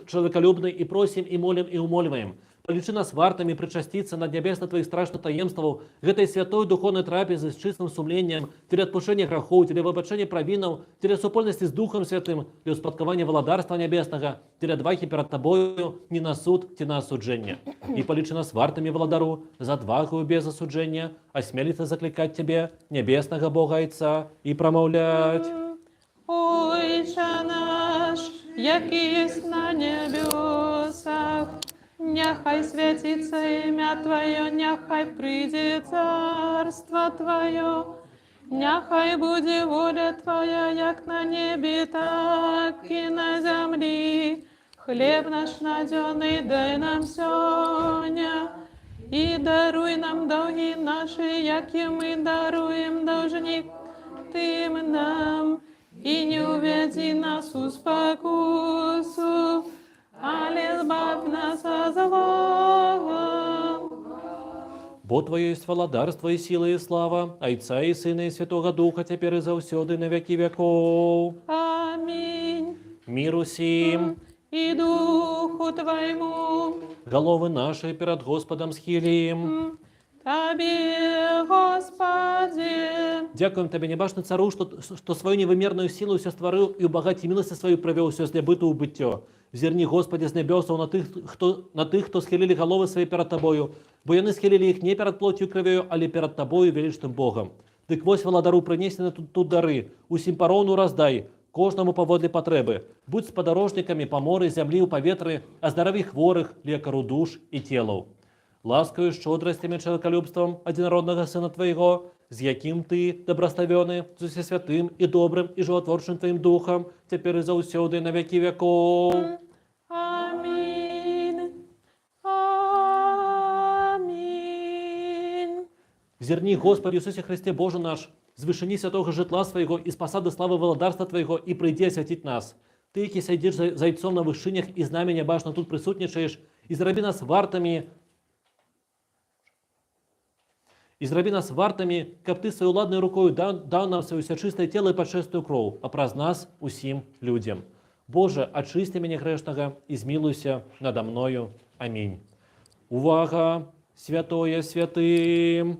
чалавекалюбнай і просім, і молім, і умольваем. Палічы нас вартамі прычасціцца над нябесна Тваіх страшных таемстваў гэтай святой духовнай трапезы з чыстым сумленнем, дзеля адпушэння грахоў, дзеля выбачэння правінаў, дзеля супольнасці з Духам Святым, для ўспадкавання валадарства нябеснага, дзеля адвагі перад Табою не на суд ці на асуджэнне. І палічы нас вартамі валадару з адвагаю без асуджэння, асмеліцца заклікаць Цябе, нябеснага Бога Айца, і прамаўляць. Ойче наш, який єсть на небесах, няхай святиться ім'я Твоє, няхай прийде царство Твоє, няхай буде воля Твоя, як на небі, так і на землі. Хліб наш надзённий дай нам сьогодні, і даруй нам долги наші, які ми даруємо должникам нам. И не уведи нас у спокусу, але избавь нас от злого. Бо Твоє есть валадарство і сила і слава, Айца і Сына і Святого Духа, цяпер і заўсёды на вякі вякоў. Аминь. Мир усім. И Духу Твоему, Головы наши перед Господом схилим. Тебе, Господи. Дякуем Тебе, небашный цару, что свою невымерную силу все створил и у багаті милости свою привел все з небыту у быттё. Зерни, Господи, з небесов на тых, хто схилили головы свои перед Тобою, бо яны схилили их не перед плотью и кровью, але перед Тобою, величным Богом. Дык вось валадару принесены тут дары, усім пароўну раздай, кожнаму паводле патрэбы. Будь спадарожнікамі па моры, зямлі, у паветры, аздараві хворых, лекару душ і целаў. Ласкаю шчодрасцямі чалавекалюбствам адзінароднага Сына Твайго, з якім Ты, дабраставёны, з усесвятым і добрым і жыватворчым Тваім Духам, цяпер і заўсёды на вякі вякоў. Аминь. Аминь. Зерни, Господи, Иисусе Христе Боже наш, з вышыні святого житла Свайго і з пасады славы валадарства Твайго і прыйдзі асвяціць нас. Ты, які сядзіш зайцом на вышынях і з намі нябачна тут прысутнічаеш, і зрабі нас вартамі, каб Ты сваёй уладнай рукою даў нам сваё усячыстае цела і пачэстую кроў, а праз нас усім людзям. Боже, ачысці мяне грэшнага і змілуйся надо мною. Амінь. Увага! Святое святым!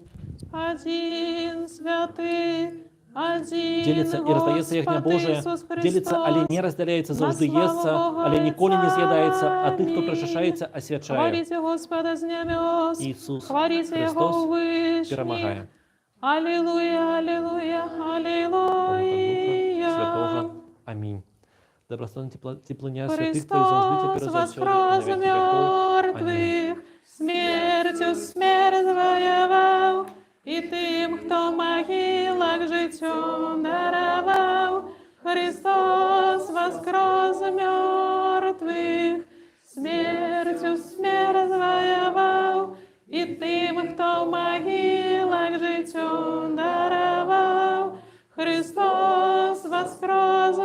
Один святый, один Делится и раздается Ягня Божие, делится, але не разделяется, завжди естся, але ніколи не з'їдається, а тих, хто причащається, освячає. Хвалите Господа з небес, Ісус хвалите Його Христос у вишніх. перемагає. Аллилуйя, аллилуйя, аллилуйя. Святого. Амінь. Добрословна теплыня святых Твоих завжди Христос тепер завсёды воскрес і на веки веков. Амінь. мертвых, смертью смерть завоевал, и тем, кто в могилах життю даровал. Христос воскрес мертвых, смертью смерть завоевал, и тем, кто в могилах життю даровал. Христос воскрес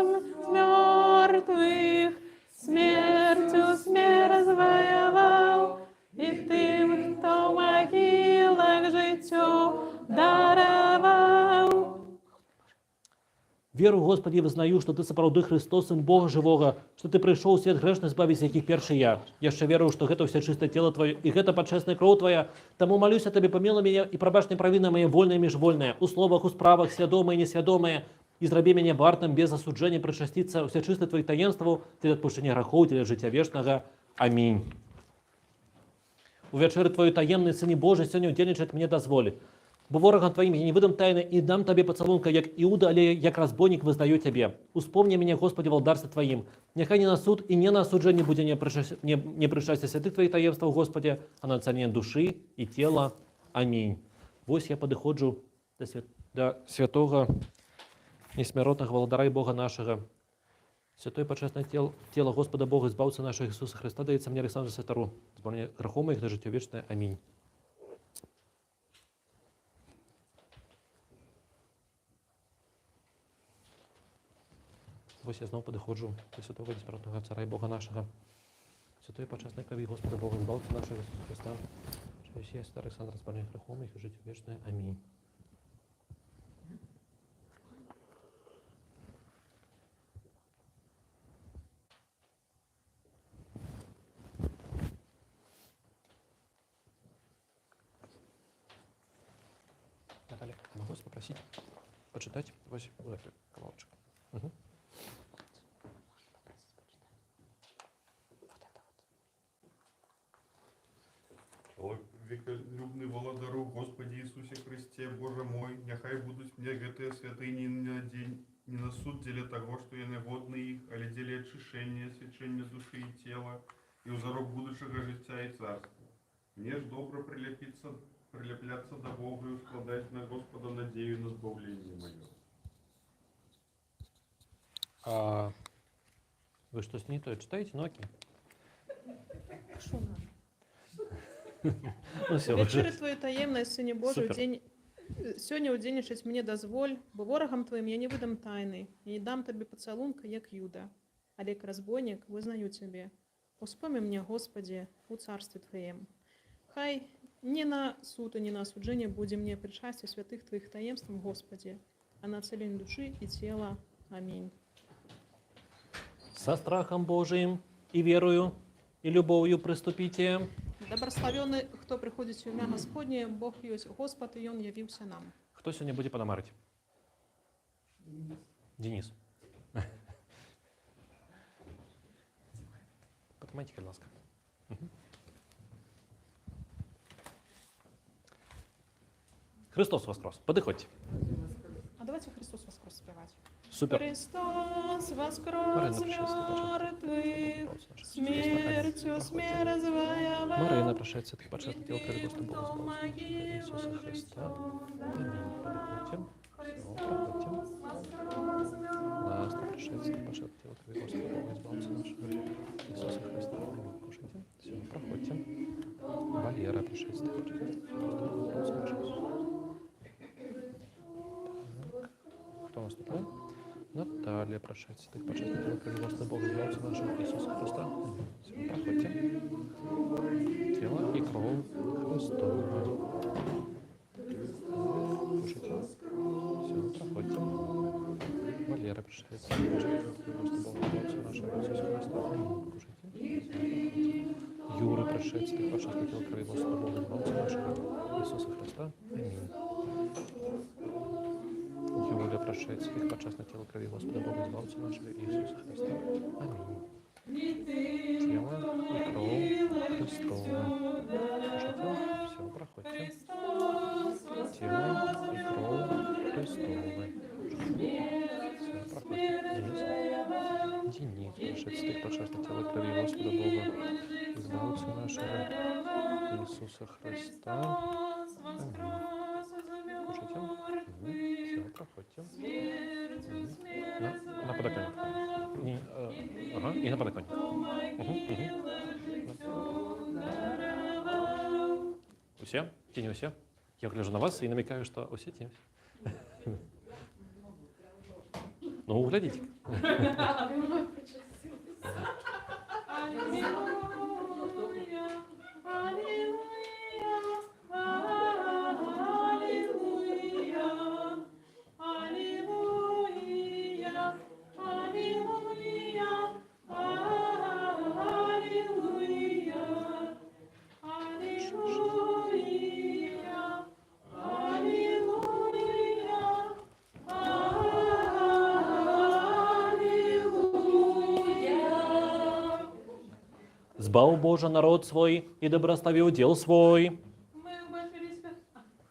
мертвых, смертью смерть завоевал, и тем, кто в могилах життю даровал. Веру, Господи, вызнаю, что Ты сапраўды Христос, Сын Бога Живого, что Ты пришел в свет грешный збавіць, якіх першы я. Яшчэ верую, что гэта ўсё чистое тело Твое, и гэта пачэсная кроў Твоя. Таму молюся Тебе, помилуй меня и пробачь мне провины мои вольные и межвольные, у словах, у справах, свядомые и несвядомые, и зраби меня вартым без осуджения причаститься ўсё чистое Твоих таинстваў, для отпущения грехов, для життя вечного. Аминь. У вечері Твою таємний, Сині Божий, сьогодні удільничать мені дозволі. Бо ворогам Твоим я не выдам тайны и дам Тебе поцелунка, як Иуда, але як разбойник воздаю Тебе. Успомни меня, Господи, в алдарстве Твоим. Нехай не на суд и не на осуждение будет не причастие святых Твоих таемств, Господи, а на царение души и тела. Аминь. Вось я подыходжу до святого, несмиротного володара и Бога нашего. Святой почесное тело Господа Бога, избавца нашего Иисуса Христа, дается мне Александру Святору. Сборение грехов моих на житие вечное. Аминь. Ось я знову підходжу до святого безсмертного Цара і Бога нашого. Святої почесної крові Господа Бога, збавця нашого Ісуса Христа, що є святий Олександр, збавлення грехом моїх і життя вічне. Амінь. Наталья, могу вас попросить почитать? Ось этот колодочек. Угу. Веколюбний володару, Господи Ісусі Христе, Боже мой, нехай будуть мне гэтыя святыні на день, не на суд дзеля таго, што яны годны іх, але дзеля ачышэння, свячэння душы і цела, і ў зарок будучага жыцця і царства. Мне ж добра прилепляться до Бога и складать на Господа надею на збавление мое. А вы что-то не то читаете? Ну окей. Що нам? Ну все, Вечері уже. Твої таємної, Сині Божий, Супер. сьогодні удільничать мені дозволь, бо ворогам Твоїм я не видам тайни, і не дам Тобі поцілунка, як Юда. Але як розбойник визнаю Тебе. Успомни мене, Господи, у царстві Твоєм. Хай не на суд и не на осуждение буде мне причастие святых Твоих таемств, Господи, а на целение души и тела. Аминь. Со страхом Божиим и верою, и любовью приступите. Добрословенный, кто приходит в имя Господне, Бог есть Господь, и Он явился нам. Кто сегодня будет пономарить? Денис. Потомайте, будь ласка. Христос воскрес. Подыходьте. А давайте Христос воскрес спевать. Супер. Христос Марина, воскрес с мертвых, смертью смерть завоевал. Марина, прошедшая ты почетный тел крови Господа Бога, Иисуса Христа. Аминь. Подыходьте. Настя, прошедшая ты почетный тел крови Господа Бога, избавца нашего Иисуса Христа. Аминь. Кушайте. Все, проходите. Валера, прошедшая ты почетный тел крови Господа Бога. Кто у нас такой? Наталья, прошедшая ты почетный тел крови Господа Бога, избавца нашего Иисуса Христа. Все, проходите. Тело и кровь Христова. Кушайте. Все, проходите. Валера, прошедшая ты почетный тел крови Господа Бога, избавца нашего Иисуса Христа. Кушайте. Юра, прошедший ты почетный тел крови Господа Бога, избавца нашего Иисуса Христа. Аминь. Юля, прошедший их почестное тело крови Господа Бога, избавца нашего Иисуса Христа. Аминь. Тело и кровь Христова. Слушайте, все, проходите. Тело и кровь Христова. Все, проходите. Денис, прошедший их почестное тело крови Господа Бога, избавца нашего Иисуса Христа. Аминь. Слушайте. Все, проходите. На подоконник. Ага, и на подоконник. Усе? Тени усе? Я гляжу на вас и намекаю, что усе тени. Ну, углядите. Збав Боже народ свой и доброставил дел свой. Мы обратились к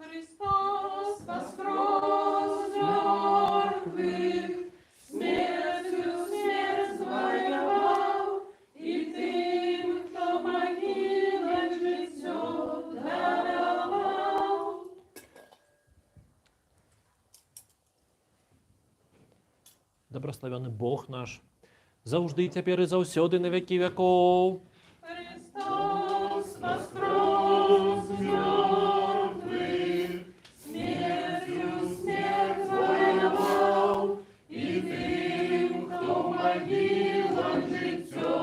Христос воскрес из мертвых, смертью смерть завоевал, и тем, кто в могилах житье даровал. Доброславенный Бог наш, завжди, теперь и заўсёды на веки веков. Христос воскрес из мертвых, смертью смерть завоевал, и тем, кто в могилах житье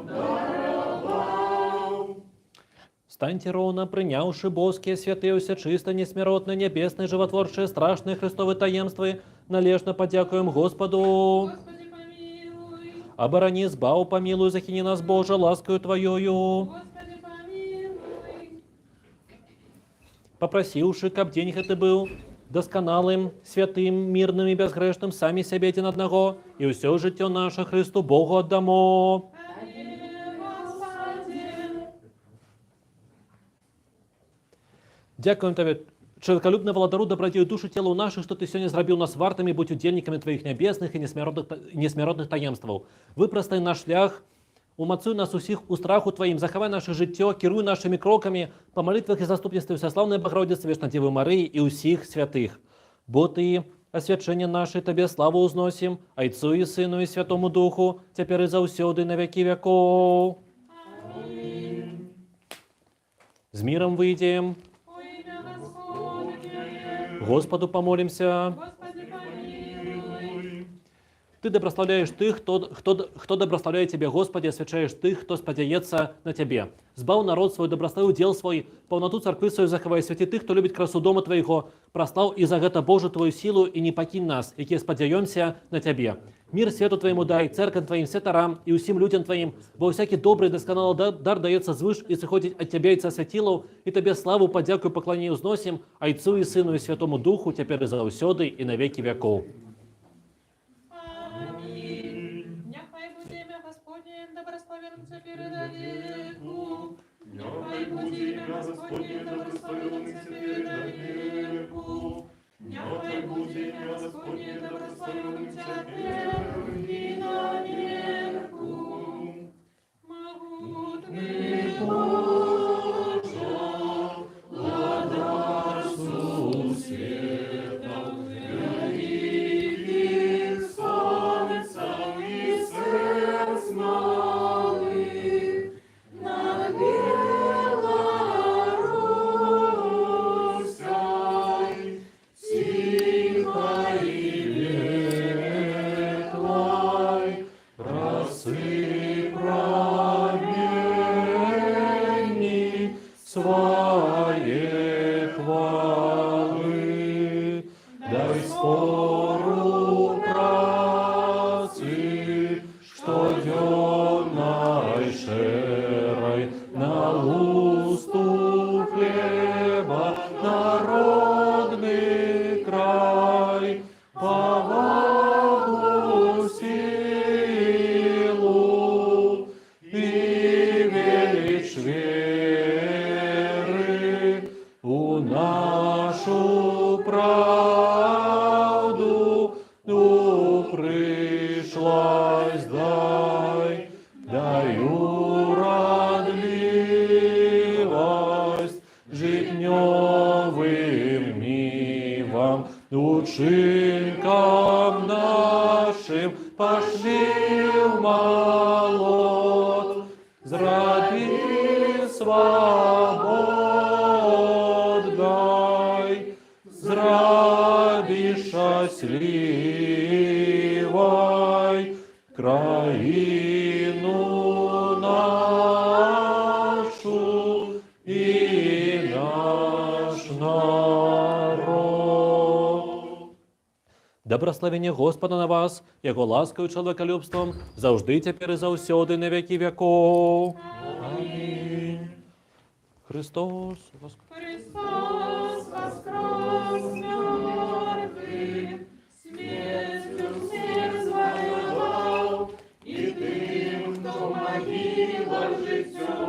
даровал. Станьте ровно, принявши боские святые, уся чисто, несмиротно, небесные, животворчие, страшные Христовы таемства, належно подякуем Господу. Господи, помилуй. Оборони, збав, помилуй, захини нас, Боже, ласкою Твоею. Господи, помилуй. Попросивши, каб день это был досконалым, святым, мирным и безгрешным, сами себе один одного, и все житье наше Христу Богу отдамо. Аминь, Господи. Дякуем Тебе, человеколюбный владару, доброте и душу телу наших, что Ты сегодня зробил нас вартами, будь удельниками Твоих небесных и несмиротных таемствов. Выпростай наш шлях, умацуй нас усіх у страху Твоим, заховай наше життя, керуй нашими кроками, по молитвах и заступництве Всеславной Богородицы, Вешнотивой Марии и усіх святых. Бо Ты, освячение наше, Тебе славу узносим, Отцу и Сыну и Святому Духу, теперь и заусёды на веки веков. Аминь. С миром выйдем, Во имя Господне. Господу помолимся. Господи, помилуй. Ты доброславляешь тых, кто доброславляет Тебе, Господи, освячаешь тых, кто сподяется на Тебе. Збав народ свой, доброславил дел свой, полноту церкви свою заховай, святи тых, кто любит красу дома Твоего, прослав и за это Божию Твою силу, и не покинь нас, які сподяемся на Тебе. Мир свету Твоему дай, церковь Твоим, святарам и усім людям Твоим, бо всякий добрый, досконалый дар дается звыш и сходить от Тебя и со святилов, и Тебе славу, подяку и поклонение узносим, Отцу и Сыну и Святому Духу, теперь и заусёды, и на веки веков. Аминь. Нехай буде ім'я Господнє, добрословенним теперь и до веку. Нехай буде ім'я Господнє, добрословенним теперь и до веку. Нехай буде ім'я Господнє, добрословенним теперь и до веку. Могутний Боже, владар сусвета, великих сонцев и сердц малых, над Белорусской тихой и ветлой рассыпь пламени своей хвалы. Дай спору працы, что дённой шерой на лусту хлеба народный край повагу силу и величь веры у нашу правду пришлась дай, даю радливость житнёвым мивам, учинкам нашим пошли в молот, зради свобод дай, зради счастливой краину нашу и наш народ. Добрословение Господа на вас, Его ласкою человеколюбством, завжди теперь и заусёды на веки веков. Аминь. Христос воскрес. Христос воскрес из мертвых, смертью смерть завоевал, и тем, кто в могилах житье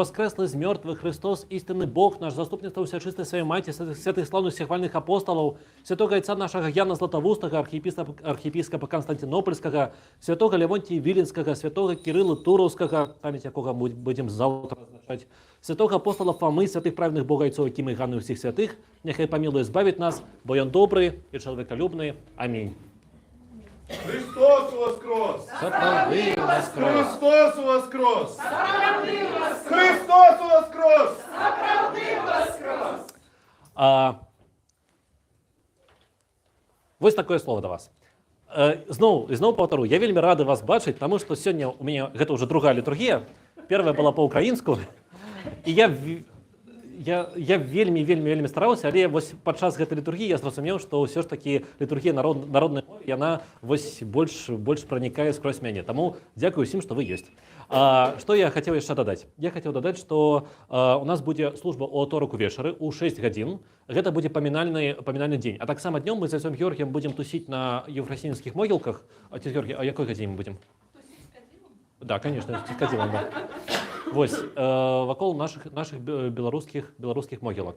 воскреслый из мертвых Христос, истинный Бог наш, заступництво всечистой своей Мати, святых славных всех вольных апостолов, святого отца нашего Яна Златоустого, архиепископа Константинопольского, святого Левонтия Виленского, святого Кирилла Туровского, память якого будем завтра означать, святого апостола Фомы, святых праведных Богайцов, Кимы и Ганны всех святых, нехай помилует избавить нас, бо он добрый и человеколюбный. Аминь. Христос воскрес! Сотворил воскрес! Христос воскрес! Христос воскрес! Ось такое слово до вас. Зноў паўтару, я вельмі рады вас бачыць, таму што сёння у мяне гэта ўжо другая літургія. Первая была па-украінску. І я вельмі стараўся, але вось падчас гэтай літургіі я зразумеў, што ўсё ж такі літургія народнай мовы, яна вось больш пранікае скрозь мяне. Таму дзякую ўсім, што вы ёсць. Што я хацеў яшчэ дадаць? Я хацеў дадаць, што у нас будзе служба ў аўторак увечары ў 6 гадзін. Гэта будзе памінальны дзень. А таксама днём мы з Святым Георгіем будзем тусіць на еўфрасінскіх могілках. Отец Георгій, а якой гадзіне мы будзем? Да, конечно, с кадилом, да. Вось, вакол наших беларускіх могілак.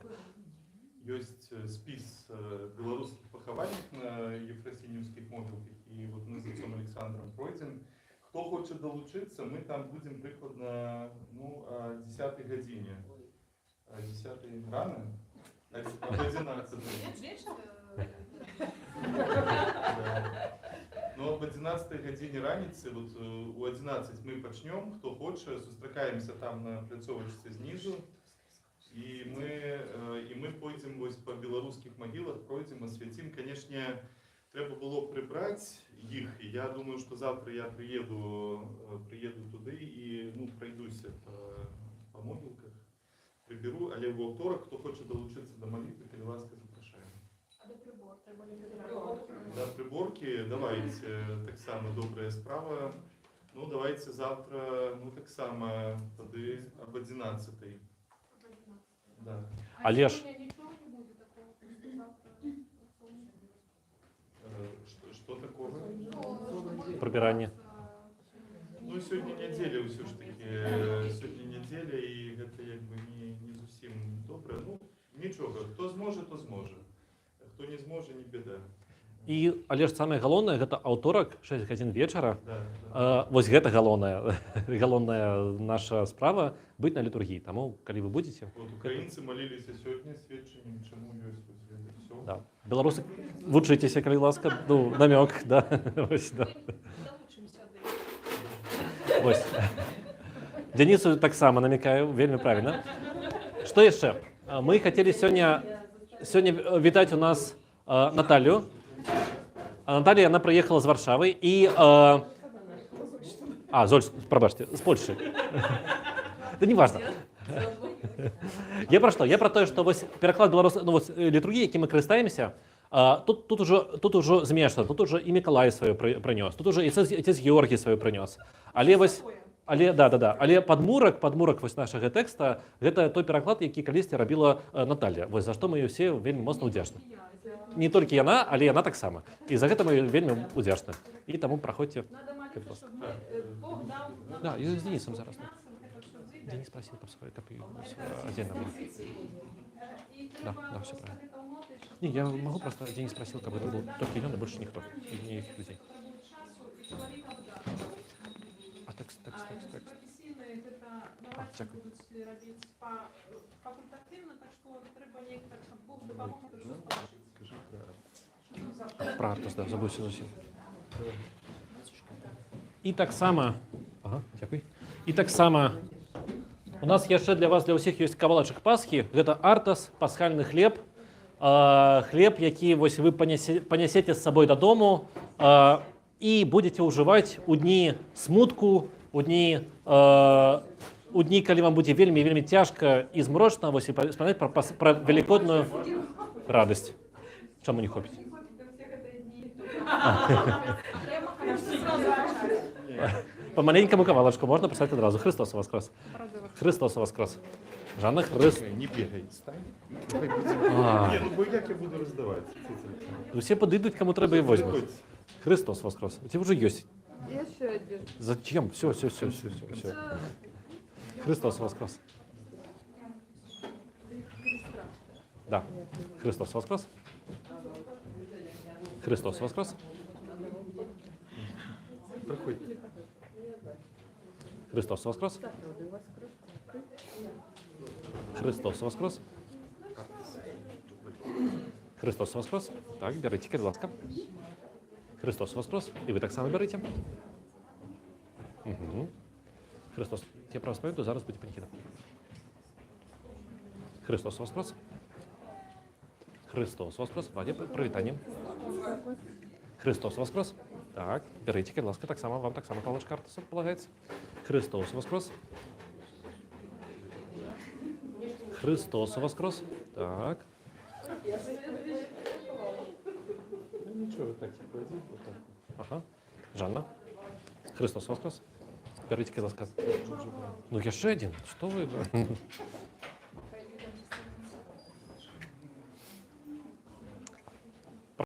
Ёсць спіс беларускіх пахавальных на ефросиньевских могилках, и вот мы с отцом Александром пройдем. Кто хочет долучиться, мы там будем прикладно, о 10 године. О 10 рано? Об 11. Но об 11 године раніцы, вот у 11 мы почнем, кто хочет, сустракаемся там на пляцовочцы знизу, и мы пойдем вось по белорусских могилах, пройдем, освятим. Конечно, треба было прибрать их, и я думаю, что завтра я приеду туда и пройдусь по могилках, приберу, але в вівторок, кто хочет долучиться до молитвы, коли ласка запрошаем. Да, приборки, давайте, так само добрая справа. Давайте завтра, так само, тоді об 11. Да. Але ж Что такого? прибирання. Сегодня неделя все ж таки, сегодня неделя, и это якби не зовсім добре. Нічого, хто зможе, то зможе. Хто не зможе, не біда. І, але ж самае галоўнае, гэта аўторак, 6 гадзін вечара. Да. Вось гэта галоўная наша справа быць на літургіі. Таму, калі вы будзеце... Вот украінцы молились сёння сведчаннем, чаму ёсць все. Да. Беларусы, вучыцеся, калі ласка, намёк, да. Вось, да. Вось. Денису таксама намекаю, вельмі правильно. Што яшчэ? Мы хацелі сёння вітаць у нас Наталью. Наталья, она приехала з Варшавы і... Золь, пробачте, з Польши. Да не важно. Я про што? Я про тое, што вось пераклад літургіі, які мы карыстаемся, тут ужо змешна, тут ужо і Мікалай сваю прынёс, тут ужо і отец Георгій сваю прынёс. Але падмурак вось нашага тэкста, гэта той пераклад, які калісьці рабіла Наталья. Вось за што мы ўсе вельмі моцна ўдзячны. Не толькі яна, але яна таксама. І за гэта мы вельмі ўдзячны. І таму праходзьце. Да, я з Денисом зараз. Денис просил, каб отдельно было. Да, все правильно. Не, я могу просто, Денис просил, как бы это был только Елена, больше никто, и никаких людей. Текст. Дякую. Про Артус, да, забудьте зовсім. І так само, дякую. І так само у нас яшчэ для вас, для ўсіх ёсць кавалачак Пасхі. Гэта Артас, пасхальны хлеб. Хлеб, які вось вы панясеце з сабой дадому і будзеце ўжываць у дні смутку, у дні, калі вам будзе вельмі цяжка і змрочна, вось і спамінаць пра велікодную радасць. Чаму не хопіць? По маленькому кавалочку можно писать одразу. Христос воскрес. Христос воскрес. Жанна Христ. Не бегай, стань. Як я буду роздавати? Всі подійдуть, кому треба і возьмуть. Христос воскрес. У тебе вже є. Я ще один. Зачем? Все. Христос воскрес. Да. Христос воскрес. Христос воскрес. Приходь. Христос воскрес. Христос воскрес. Христос воскрес. Так, берите, будь ласка. Христос воскрес. І ви так само берите. Угу. Христос. Я правосповідаю, зараз буде панихіда. Христос воскрес. Христос воскрес. Вадя, привітання. Христос воскрес. Так, берите, будь ласка, так само, вам так само палочка картуса полагається. Христос воскрес. Христос воскрес. Так. Нічого, так, ага. Жанна. Христос воскрес. Берите, будь ласка. Ну, я ще один. Що ви?